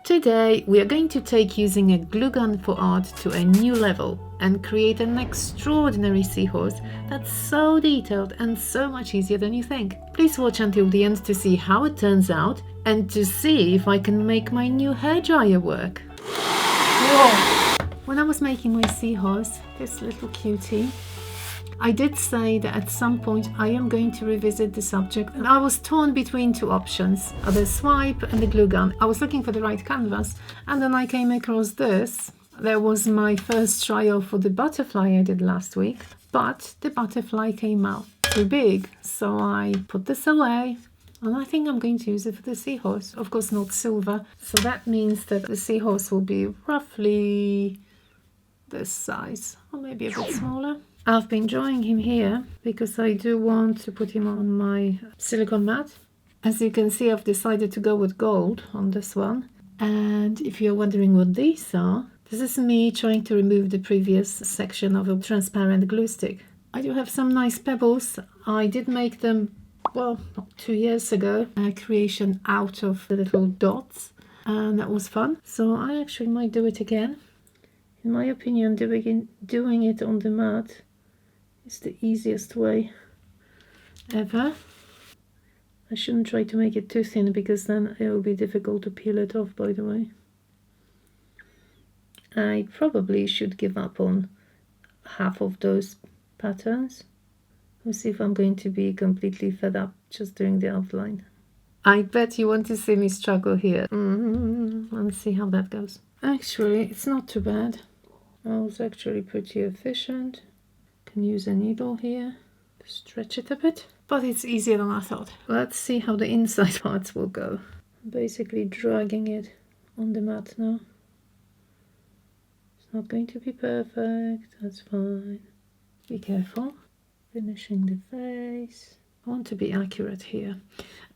Today we are going to take using a glue gun for art to a new level and create an extraordinary seahorse that's so detailed and so much easier than you think. Please watch until the end to see how it turns out and to see if I can make my new hairdryer work. Whoa. When I was making my seahorse, this little cutie, I did say that at some point I am going to revisit the subject, and I was torn between two options, the swipe and the glue gun. I was looking for the right canvas, and then I came across this. There was my first trial for the butterfly I did last week, but the butterfly came out too big, so I put this away, and I think I'm going to use it for the seahorse. Of course not silver, so that means that the seahorse will be roughly this size, or maybe a bit smaller. I've been drawing him here because I do want to put him on my silicone mat. As you can see, I've decided to go with gold on this one. And if you're wondering what these are, this is me trying to remove the previous section of a transparent glue stick. I do have some nice pebbles. I did make them, well, 2 years ago, a creation out of the little dots, and that was fun. So I actually might do it again. In my opinion, doing it on the mat is the easiest way ever. I shouldn't try to make it too thin because then it will be difficult to peel it off, by the way. I probably should give up on half of those patterns. We'll see if I'm going to be completely fed up just doing the outline. I bet you want to see me struggle here. Let's see how that goes. Actually, it's not too bad. I was actually pretty efficient. Can use a needle here to stretch it a bit, but it's easier than I thought. Let's see how the inside parts will go. I'm basically dragging it on the mat now. It's not going to be perfect, that's fine. Be careful. Finishing the face. I want to be accurate here.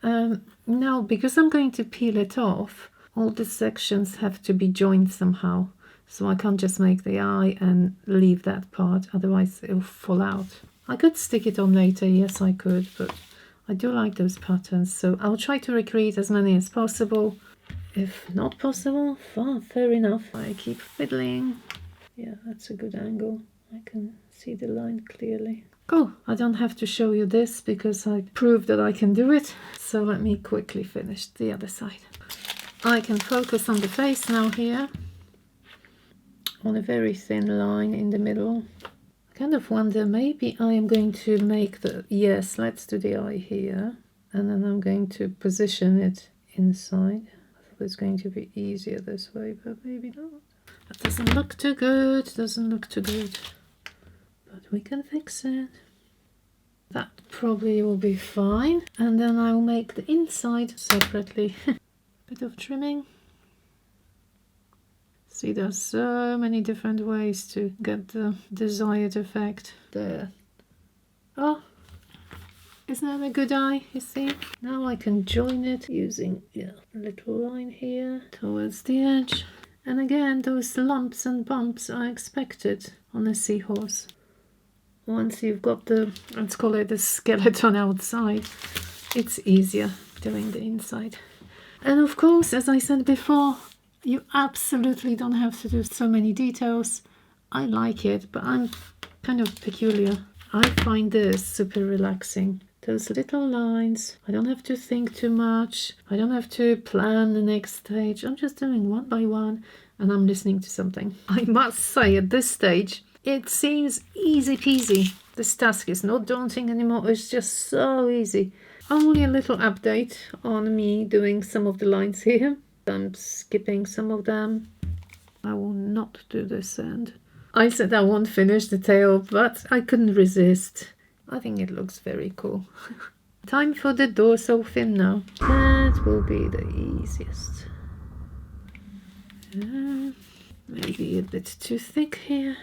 Now, because I'm going to peel it off, all the sections have to be joined somehow. So I can't just make the eye and leave that part, otherwise it'll fall out. I could stick it on later, yes I could, but I do like those patterns, so I'll try to recreate as many as possible. If not possible, fair enough. I keep fiddling. Yeah, that's a good angle. I can see the line clearly. Cool, I don't have to show you this because I proved that I can do it. So let me quickly finish the other side. I can focus on the face now here, on a very thin line in the middle. I kind of wonder, maybe I am going to make yes, let's do the eye here, and then I'm going to position it inside. I thought it's going to be easier this way, but maybe not. That doesn't look too good, but we can fix it. That probably will be fine, and then I'll make the inside separately. Bit of trimming. See, there's so many different ways to get the desired effect. There. Oh, isn't that a good eye, you see? Now I can join it using a little line here towards the edge. And again, those lumps and bumps are expected on a seahorse. Once you've got the, let's call it the skeleton outside, it's easier doing the inside. And of course, as I said before, you absolutely don't have to do so many details. I like it, but I'm kind of peculiar. I find this super relaxing. Those little lines, I don't have to think too much. I don't have to plan the next stage. I'm just doing one by one and I'm listening to something. I must say at this stage, it seems easy peasy. This task is not daunting anymore. It's just so easy. Only a little update on me doing some of the lines here. I'm skipping some of them. I will not do this end. I said I won't finish the tail, but I couldn't resist. I think it looks very cool. Time for the dorsal fin now. That will be the easiest. Maybe a bit too thick here.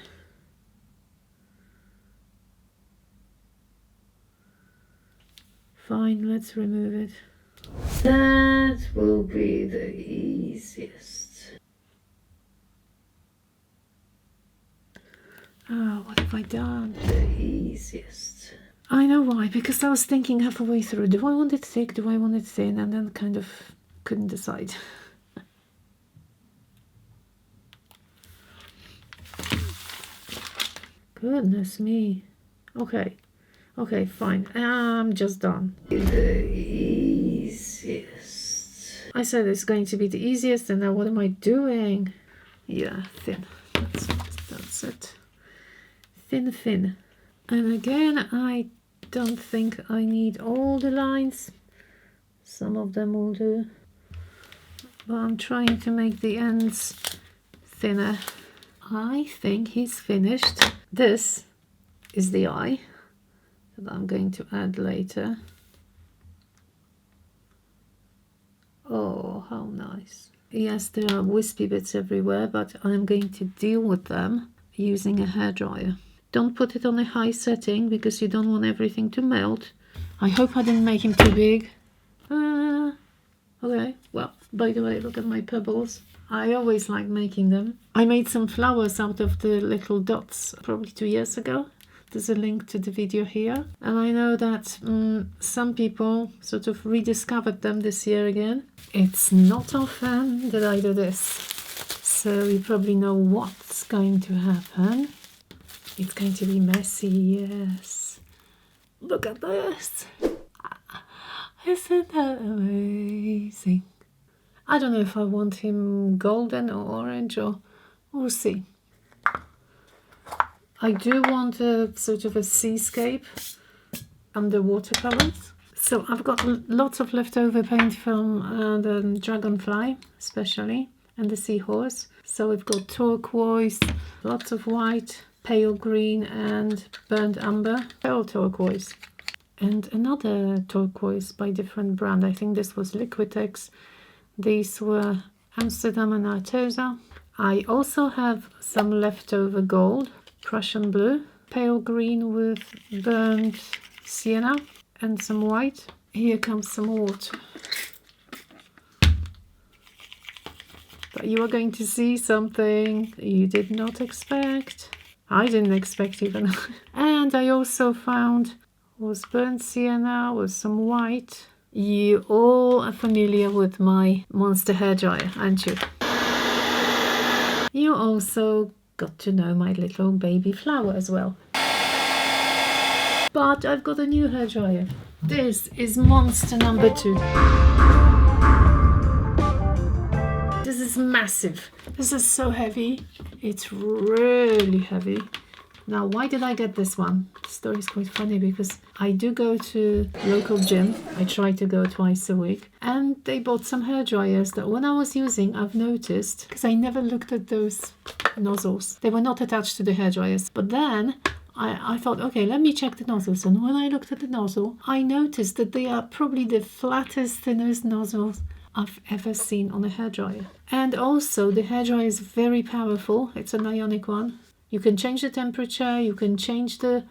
Fine, let's remove it. That will be the easiest. Oh, what have I done? The easiest. I know why, because I was thinking halfway through, do I want it thick, do I want it thin, and then kind of couldn't decide. Goodness me. Okay. Okay, fine. I'm just done. The easiest. I said it's going to be the easiest, and now what am I doing? Yeah, thin. That's it. Thin, thin. And again, I don't think I need all the lines. Some of them will do. But I'm trying to make the ends thinner. I think he's finished. This is the eye that I'm going to add later. Oh, how nice. Yes, there are wispy bits everywhere, but I'm going to deal with them using a hairdryer. Don't put it on a high setting because you don't want everything to melt. I hope I didn't make him too big. Okay, well, by the way, look at my pebbles. I always like making them. I made some flowers out of the little dots probably 2 years ago. There's a link to the video here. And I know that some people sort of rediscovered them this year again. It's not often that I do this. So you probably know what's going to happen. It's going to be messy, yes. Look at this. Isn't that amazing? I don't know if I want him golden or orange, or we'll see. I do want a sort of a seascape under watercolors. So I've got lots of leftover paint from the dragonfly, especially, and the seahorse. So we've got turquoise, lots of white, pale green, and burnt umber, pale turquoise. And another turquoise by different brand. I think this was Liquitex. These were Amsterdam and Arteza. I also have some leftover gold, Prussian blue, pale green with burnt sienna, and some white. Here comes some water. But you are going to see something you did not expect. I didn't expect even. And I also found was burnt sienna with some white. You all are familiar with my monster hairdryer, aren't you? You also got to know my little baby flower as well. But I've got a new hairdryer. This is monster number 2. This is massive. This is so heavy. It's really heavy. Now, why did I get this one? The story is quite funny because I do go to local gym. I try to go twice a week. And they bought some hair dryers that when I was using, I've noticed, because I never looked at those nozzles. They were not attached to the hair dryers. But then I thought, okay, let me check the nozzles. And when I looked at the nozzle, I noticed that they are probably the flattest, thinnest nozzles I've ever seen on a hairdryer. And also, the hairdryer is very powerful. It's an ionic one. You can change the temperature, you can change the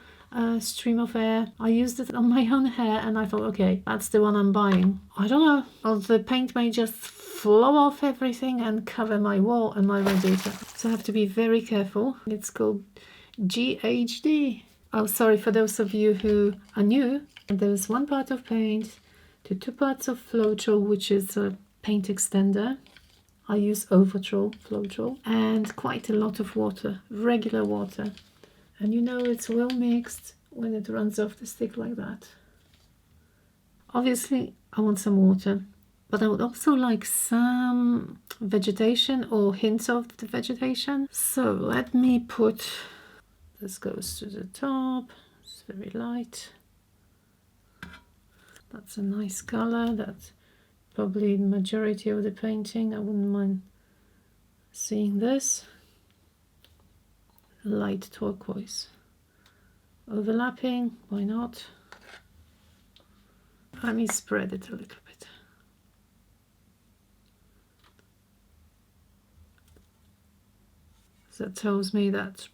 stream of air. I used it on my own hair and I thought, okay, that's the one I'm buying. I don't know, or the paint may just flow off everything and cover my wall and my radiator. So I have to be very careful. It's called GHD. Oh, sorry, for those of you who are new, there's 1 part of paint to 2 parts of Floetrol, which is a paint extender. I use Overtrol, Floetrol, and quite a lot of water, regular water. And you know it's well mixed when it runs off the stick like that. Obviously, I want some water, but I would also like some vegetation or hints of the vegetation. So let me put, this goes to the top, it's very light. That's a nice color, that's probably the majority of the painting. I wouldn't mind seeing this. Light turquoise. Overlapping, why not? Let me spread it a little bit. So that tells me that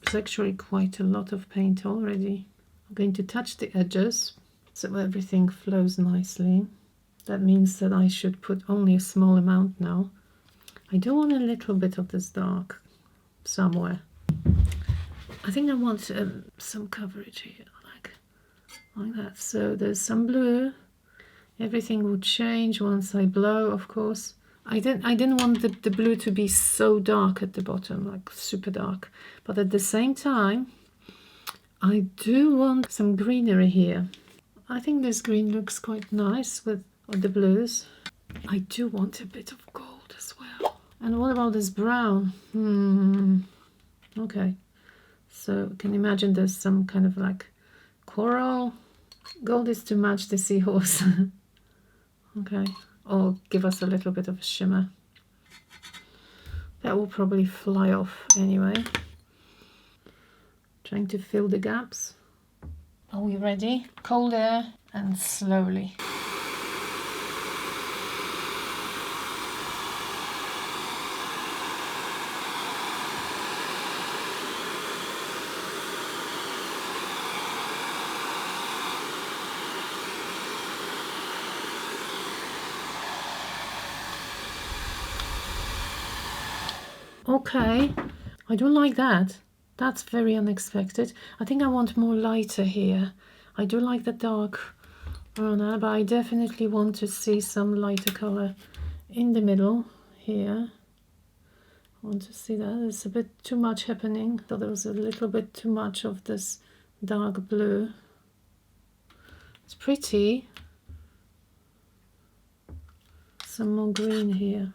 it's actually quite a lot of paint already. I'm going to touch the edges so everything flows nicely. That means that I should put only a small amount now. I do want a little bit of this dark somewhere. I think I want some coverage here, like that. So there's some blue. Everything will change once I blow, of course. I didn't want the blue to be so dark at the bottom, like super dark. But at the same time, I do want some greenery here. I think this green looks quite nice with the blues. I do want a bit of gold as well. And what about this brown? Okay. So can you imagine there's some kind of like coral? Gold is to match the seahorse. Okay. Or give us a little bit of a shimmer. That will probably fly off anyway. Trying to fill the gaps. Are we ready? Cold air and slowly. Okay, I don't like that. That's very unexpected. I think I want more lighter here. I do like the dark runner, but I definitely want to see some lighter color in the middle here. I want to see that. There's a bit too much happening. Thought there was a little bit too much of this dark blue. It's pretty. Some more green here.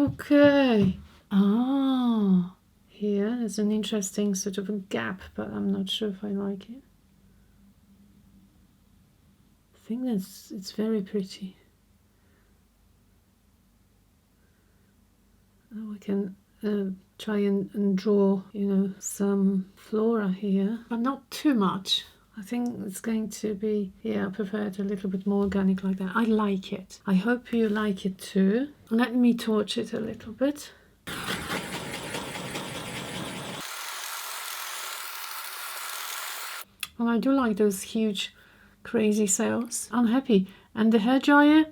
Okay. Ah, here there's an interesting sort of a gap, but I'm not sure if I like it. I think it's very pretty. Now I can try and draw, you know, some flora here, but not too much. I think it's going to be, yeah, I prefer it a little bit more organic like that. I like it. I hope you like it too. Let me torch it a little bit. Well, I do like those huge, crazy sails. I'm happy. And the hairdryer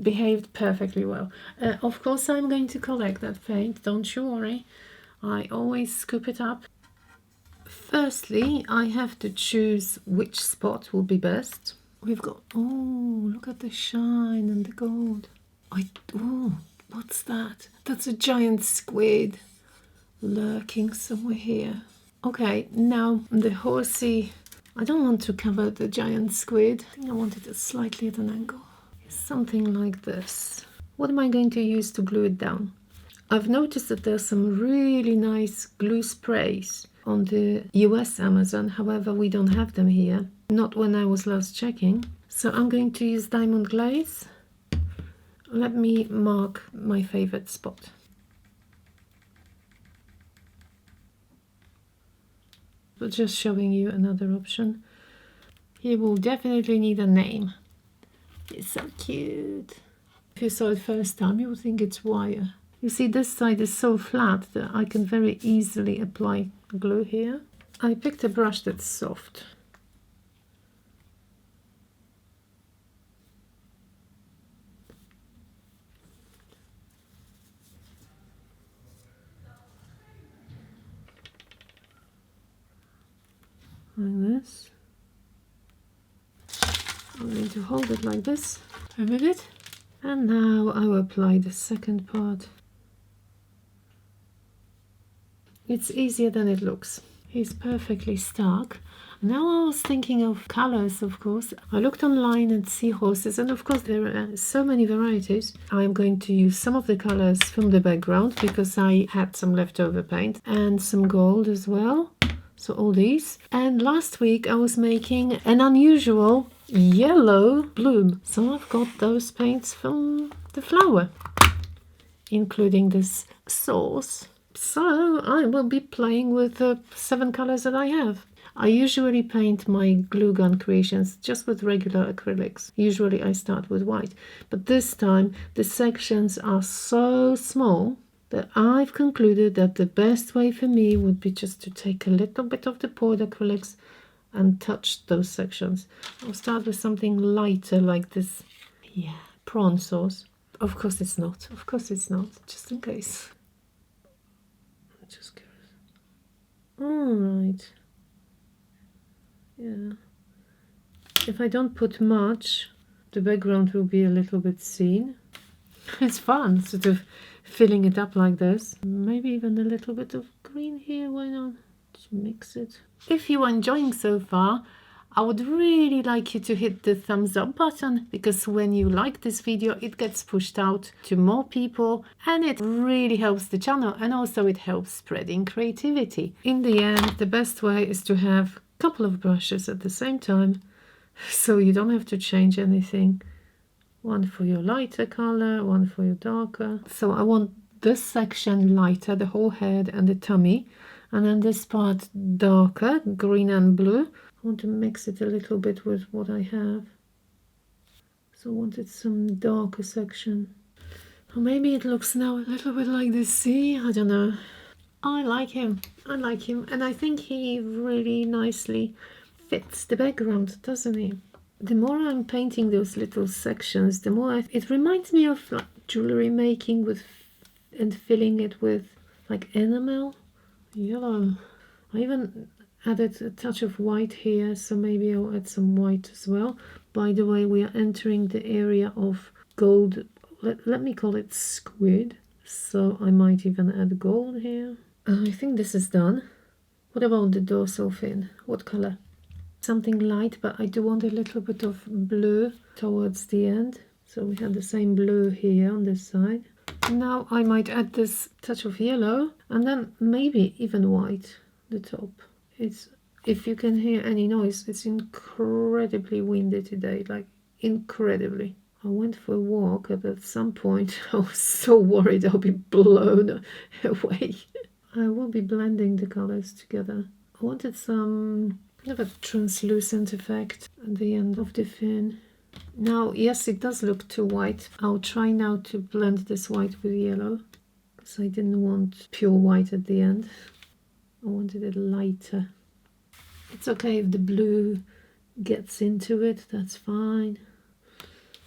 behaved perfectly well. Of course, I'm going to collect that paint. Don't you worry. I always scoop it up. Firstly, I have to choose which spot will be best. We've got, oh, look at the shine and the gold. Oh, what's that? That's a giant squid lurking somewhere here. Okay, now the horsey. I don't want to cover the giant squid. I think I want it slightly at an angle. Something like this. What am I going to use to glue it down? I've noticed that there's some really nice glue sprays on the US Amazon. However, we don't have them here. Not when I was last checking. So I'm going to use diamond glaze. Let me mark my favorite spot. But just showing you another option. Here we'll definitely need a name. It's so cute. If you saw it first time, you would think it's wire. You see, this side is so flat that I can very easily apply glue here. I picked a brush that's soft. Like this. I'm going to hold it like this for a minute. And now I will apply the second part. It's easier than it looks. It's perfectly stuck. Now I was thinking of colors, of course. I looked online at seahorses, and of course there are so many varieties. I'm going to use some of the colors from the background because I had some leftover paint, and some gold as well. So all these. And last week I was making an unusual yellow bloom. So I've got those paints from the flower, including this sauce. So I will be playing with the 7 colors that I have. I usually paint my glue gun creations just with regular acrylics. Usually I start with white, but this time the sections are so small that I've concluded that the best way for me would be just to take a little bit of the poured acrylics and touch those sections. I'll start with something lighter like this. Yeah, prawn sauce. Of course it's not. Of course it's not, just in case. just curious. Alright. Yeah. If I don't put much, the background will be a little bit seen. It's fun, sort of filling it up like this. Maybe even a little bit of green here, why not? Just mix it. If you are enjoying so far, I would really like you to hit the thumbs up button, because when you like this video, it gets pushed out to more people and it really helps the channel, and also it helps spreading creativity. In the end, the best way is to have a couple of brushes at the same time, so you don't have to change anything. One for your lighter color, one for your darker. So I want this section lighter, the whole head and the tummy, and then this part darker, green and blue. I want to mix it a little bit with what I have. So I wanted some darker section. Or maybe it looks now a little bit like the sea, I don't know. I like him, and I think he really nicely fits the background, doesn't he? The more I'm painting those little sections, the more it reminds me of like jewelry making with and filling it with like enamel, yellow. I even added a touch of white here, so maybe I'll add some white as well. By the way, we are entering the area of gold. Let me call it squid. So I might even add gold here. I think this is done. What about the dorsal fin? What color? Something light, but I do want a little bit of blue towards the end. So we have the same blue here on this side. Now I might add this touch of yellow and then maybe even white, the top. It's, if you can hear any noise, it's incredibly windy today, like incredibly. I went for a walk and at some point I was so worried I'll be blown away. I will be blending the colors together. I wanted some kind of a translucent effect at the end of the fin. Now, yes, it does look too white. I'll try now to blend this white with yellow, because I didn't want pure white at the end. I wanted it lighter. It's okay if the blue gets into it, that's fine.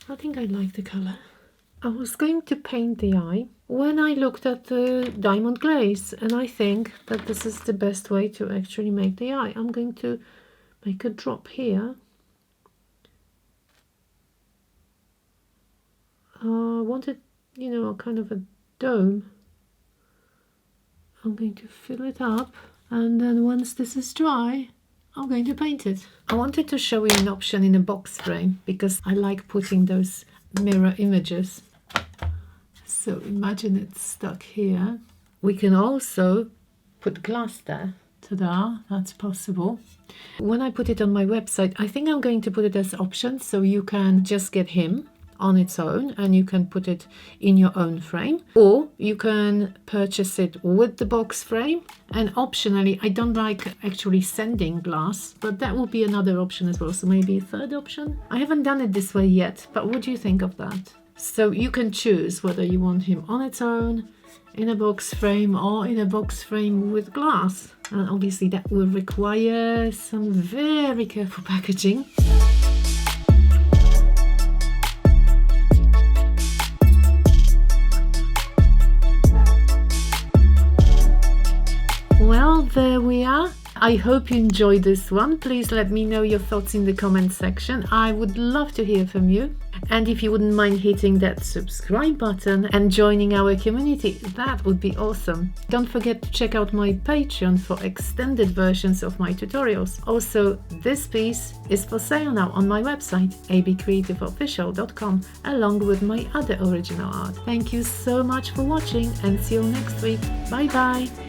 I think I like the color. I was going to paint the eye when I looked at the diamond glaze, and I think that this is the best way to actually make the eye. I'm going to make a drop here. I wanted, you know, a kind of a dome. I'm going to fill it up, and then once this is dry, I'm going to paint it. I wanted to show you an option in a box frame because I like putting those mirror images. So imagine it's stuck here. We can also put glass there. Ta-da, that's possible. When I put it on my website, I think I'm going to put it as option, so you can just get him on its own and you can put it in your own frame, or you can purchase it with the box frame. And optionally, I don't like actually sending glass, but that will be another option as well, so maybe a third option. I haven't done it this way yet, but what do you think of that? So you can choose whether you want him on its own, in a box frame, or in a box frame with glass. And obviously that will require some very careful packaging. Well, there we are. I hope you enjoyed this one. Please let me know your thoughts in the comment section. I would love to hear from you. And if you wouldn't mind hitting that subscribe button and joining our community, that would be awesome. Don't forget to check out my Patreon for extended versions of my tutorials. Also, this piece is for sale now on my website, abcreativeofficial.com, along with my other original art. Thank you so much for watching and see you next week. Bye bye!